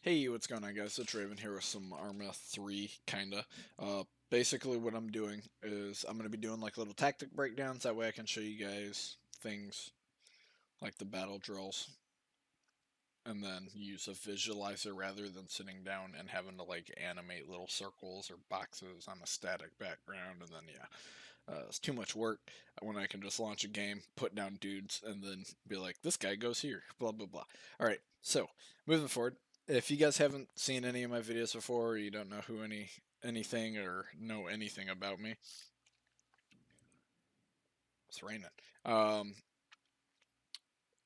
Hey, what's going on, guys? It's Raven here with some Arma 3, kinda. Basically what I'm doing is I'm going to be doing like little tactic breakdowns. That way I can show you guys things like the battle drills and then use a visualizer rather than sitting down and having to like animate little circles or boxes on a static background. And then, yeah, it's too much work when I can just launch a game, put down dudes, and then be like, this guy goes here, blah, blah, blah. Alright, so moving forward, if you guys haven't seen any of my videos before, or you don't know who anything or know anything about me, it's raining. Um,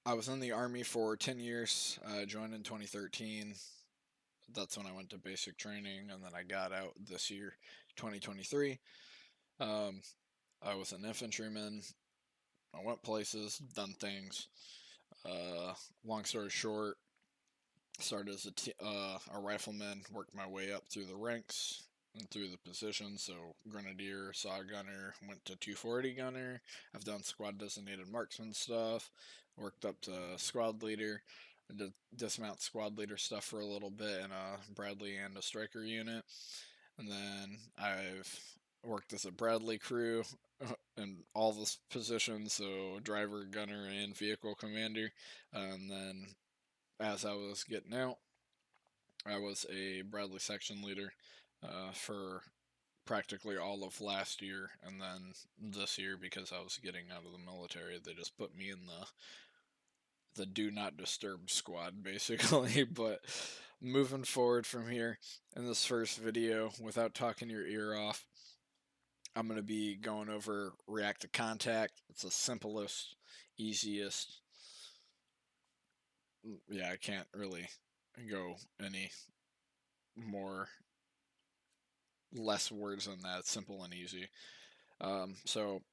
I was in the Army for 10 years. I joined in 2013. That's when I went to basic training, and then I got out this year, 2023. Um, I was an infantryman. I went places, done things. Long story short, started as a rifleman, worked my way up through the ranks and through the positions. So grenadier, saw gunner, went to 240 gunner. I've done squad designated marksman stuff, worked up to squad leader. I did dismount squad leader stuff for a little bit in a Bradley and a striker unit. And then I've worked as a Bradley crew in all the positions, so driver, gunner, and vehicle commander. And then as I was getting out, I was a Bradley section leader for practically all of last year, and then this year, because I was getting out of the military, they just put me in the do not disturb squad, basically. But moving forward from here, in this first video, without talking your ear off, I'm going to be going over React to Contact. It's the simplest, easiest. Yeah, I can't really go any more less words than that. It's simple and easy. So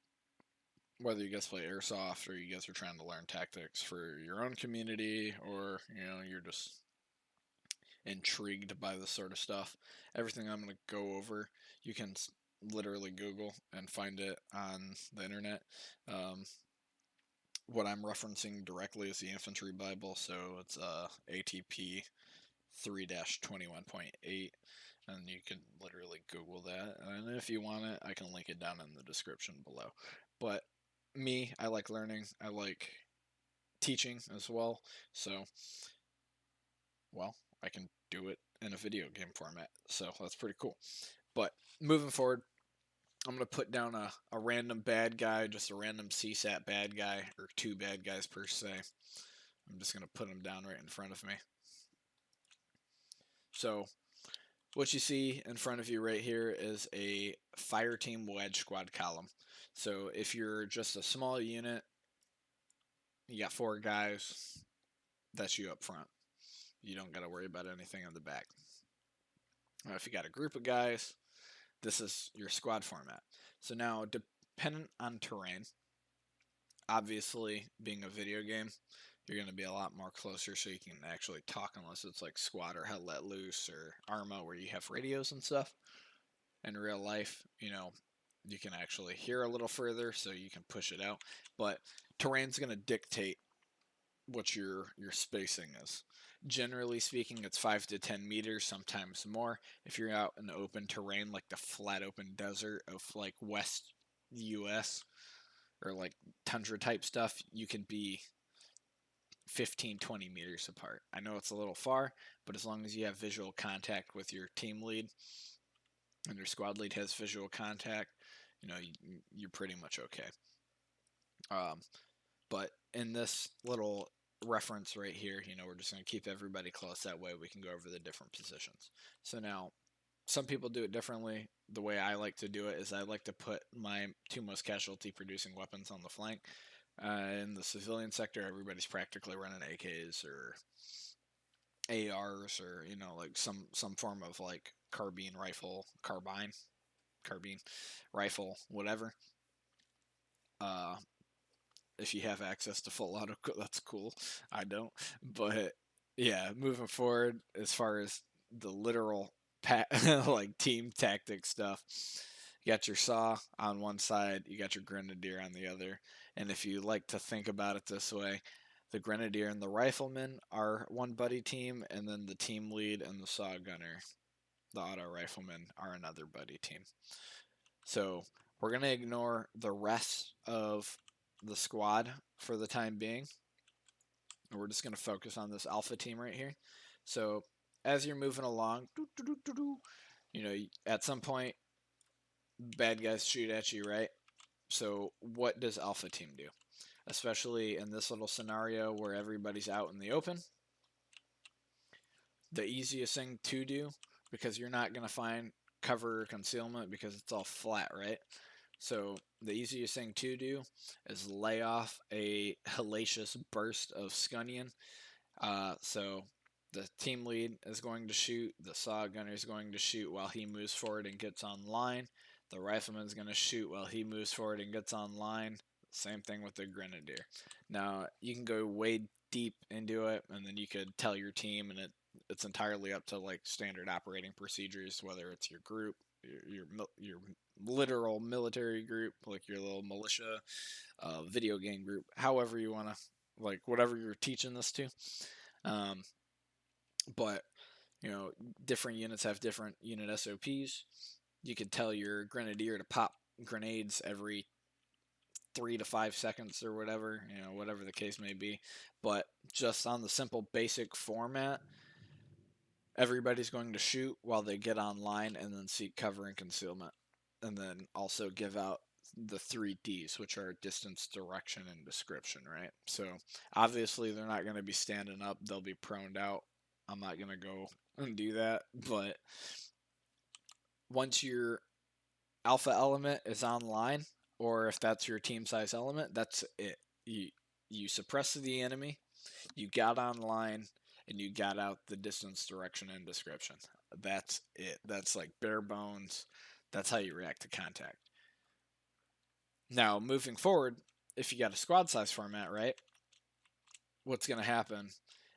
whether you guys play airsoft or you guys are trying to learn tactics for your own community, or you're just intrigued by this sort of stuff, everything I'm going to go over, you can literally Google and find it on the internet. What I'm referencing directly is the Infantry Bible, so it's ATP 3-21.8, and you can literally Google that. And if you want it, I can link it down in the description below. But me, I like learning, I like teaching as well, so, well, I can do it in a video game format, so that's pretty cool. But moving forward, I'm going to put down a random bad guy, just a random CSAT bad guy, or two bad guys per se. I'm just going to put them down right in front of me. So what you see in front of you right here is a fire team wedge squad column. So if you're just a small unit, you got 4 guys, that's you up front. You don't got to worry about anything in the back. Now, if you got a group of guys, this is your squad format. So now, dependent on terrain, obviously being a video game, you're going to be a lot more closer so you can actually talk, unless it's like squad or hell let loose or Arma where you have radios and stuff. In real life, you can actually hear a little further so you can push it out. But terrain's going to dictate what your spacing is. Generally speaking, it's 5 to 10 meters, sometimes more. If you're out in open terrain, like the flat open desert of like West US or like tundra type stuff, you can be 15-20 meters apart. I know it's a little far, but as long as you have visual contact with your team lead and your squad lead has visual contact, you're pretty much okay. But in this little reference right here, we're just going to keep everybody close. That way we can go over the different positions. So now, some people do it differently. The way I like to do it is I like to put my 2 most casualty producing weapons on the flank. In the civilian sector, everybody's practically running AKs or ARs, or like some form of like carbine rifle, whatever. If you have access to full auto, that's cool. I don't, but yeah, moving forward as far as the literal like team tactic stuff, you got your saw on one side, you got your grenadier on the other, and if you like to think about it this way, The Grenadier and the Rifleman are one buddy team, and then the team lead and the Saw Gunner, the Auto Rifleman, are another buddy team. So we're going to ignore the rest of the squad for the time being. And we're just going to focus on this alpha team right here. So as you're moving along, you know, at some point, bad guys shoot at you, right? So what does alpha team do? Especially in this little scenario where everybody's out in the open. The easiest thing to do, because you're not going to find cover or concealment because it's all flat, right? So the easiest thing to do is lay off a hellacious burst of Scunnion. So the team lead is going to shoot, the Saw Gunner is going to shoot while he moves forward and gets online. The Rifleman is going to shoot while he moves forward and gets online. Same thing with the Grenadier. Now, you can go way deep into it, and then you could tell your team, and it's entirely up to like standard operating procedures, whether it's your group, your literal military group, like your little militia, video game group, however you want to, like whatever you're teaching this to. But you know, different units have different unit SOPs. You could tell your Grenadier to pop grenades every 3 to 5 seconds or whatever, you know, whatever the case may be. But just on the simple basic format, everybody's going to shoot while they get online and then seek cover and concealment. And then also give out the 3 Ds, which are distance, direction, and description, right? So obviously they're not going to be standing up, they'll be proned out. I'm not going to go and do that, but once your alpha element is online, or if that's your team size element, that's it. You suppress the enemy, you got online, and you got out the distance, direction, and description. That's it. That's like bare bones. That's how you react to contact. Now, moving forward, if you got a squad size format, right, what's going to happen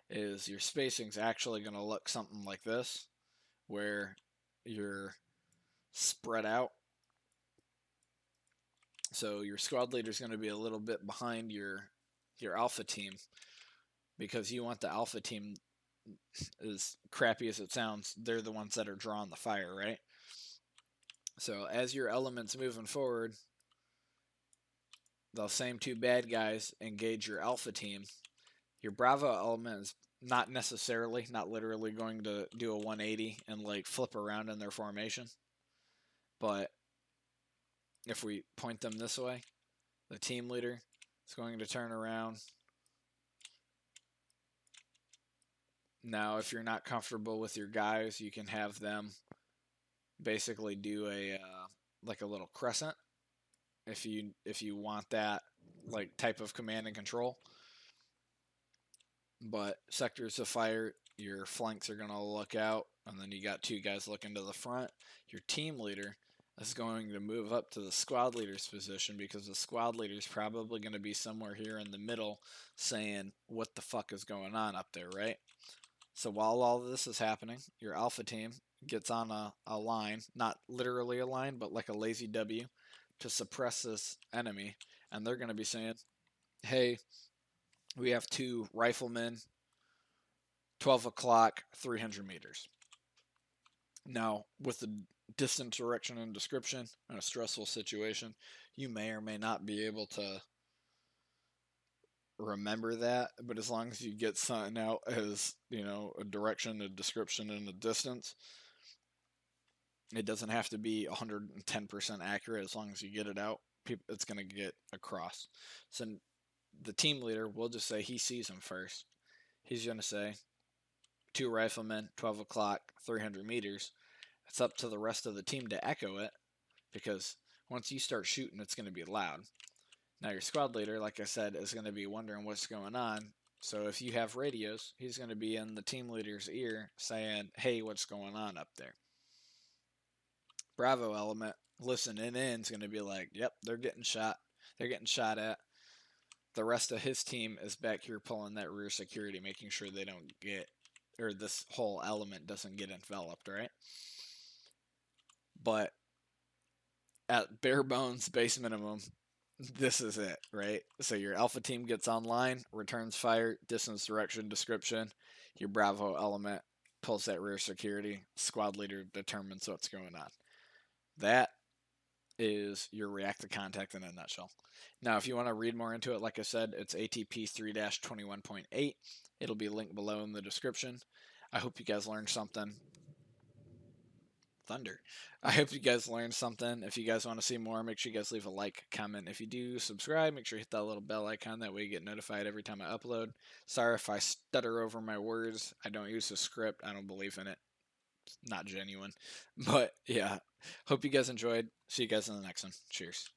is your spacing's actually going to look something like this, where you're spread out. So your squad leader is going to be a little bit behind your alpha team, because you want the alpha team, as crappy as it sounds, they're the ones that are drawing the fire, right? So as your element's moving forward, those same 2 bad guys engage your alpha team. Your Bravo element is not literally going to do a 180 and like flip around in their formation. But if we point them this way, the team leader is going to turn around. Now, if you're not comfortable with your guys, you can have them basically do a like a little crescent if you want that like type of command and control. But sectors of fire, your flanks are going to look out, and then you got 2 guys looking to the front. Your team leader is going to move up to the squad leader's position, because the squad leader is probably going to be somewhere here in the middle saying, what the fuck is going on up there, right? So while all this is happening, your alpha team gets on a line, not literally a line, but like a lazy W, to suppress this enemy. And they're going to be saying, hey, we have 2 riflemen, 12 o'clock, 300 meters. Now, with the distance, direction, and description in a stressful situation, you may or may not be able to remember that, but as long as you get something out as, you know, a direction, a description, and a distance, it doesn't have to be 110% accurate. As long as you get it out, it's going to get across. So the team leader will just say he sees him first. He's going to say 2 riflemen, 12 o'clock, 300 meters. It's up to the rest of the team to echo it, because once you start shooting, it's going to be loud. Now your squad leader, like I said, is going to be wondering what's going on. So if you have radios, he's going to be in the team leader's ear saying, hey, what's going on up there? Bravo element listening in is going to be like, yep, they're getting shot. They're getting shot at. The rest of his team is back here pulling that rear security, making sure they don't get, or this whole element doesn't get enveloped, right? But at bare bones, base minimum, this is it, right? So your alpha team gets online, returns fire, distance, direction, description. Your Bravo element pulls that rear security. Squad leader determines what's going on. That is your React to Contact in a nutshell. Now, if you want to read more into it, like I said, it's ATP 3-21.8. It'll be linked below in the description. I hope you guys learned something. Thunder. I hope you guys learned something. If you guys want to see more, make sure you guys leave a like, comment. If you do subscribe, make sure you hit that little bell icon. That way you get notified every time I upload. Sorry if I stutter over my words. I don't use a script. I don't believe in it. It's not genuine. But yeah, hope you guys enjoyed. See you guys in the next one. Cheers.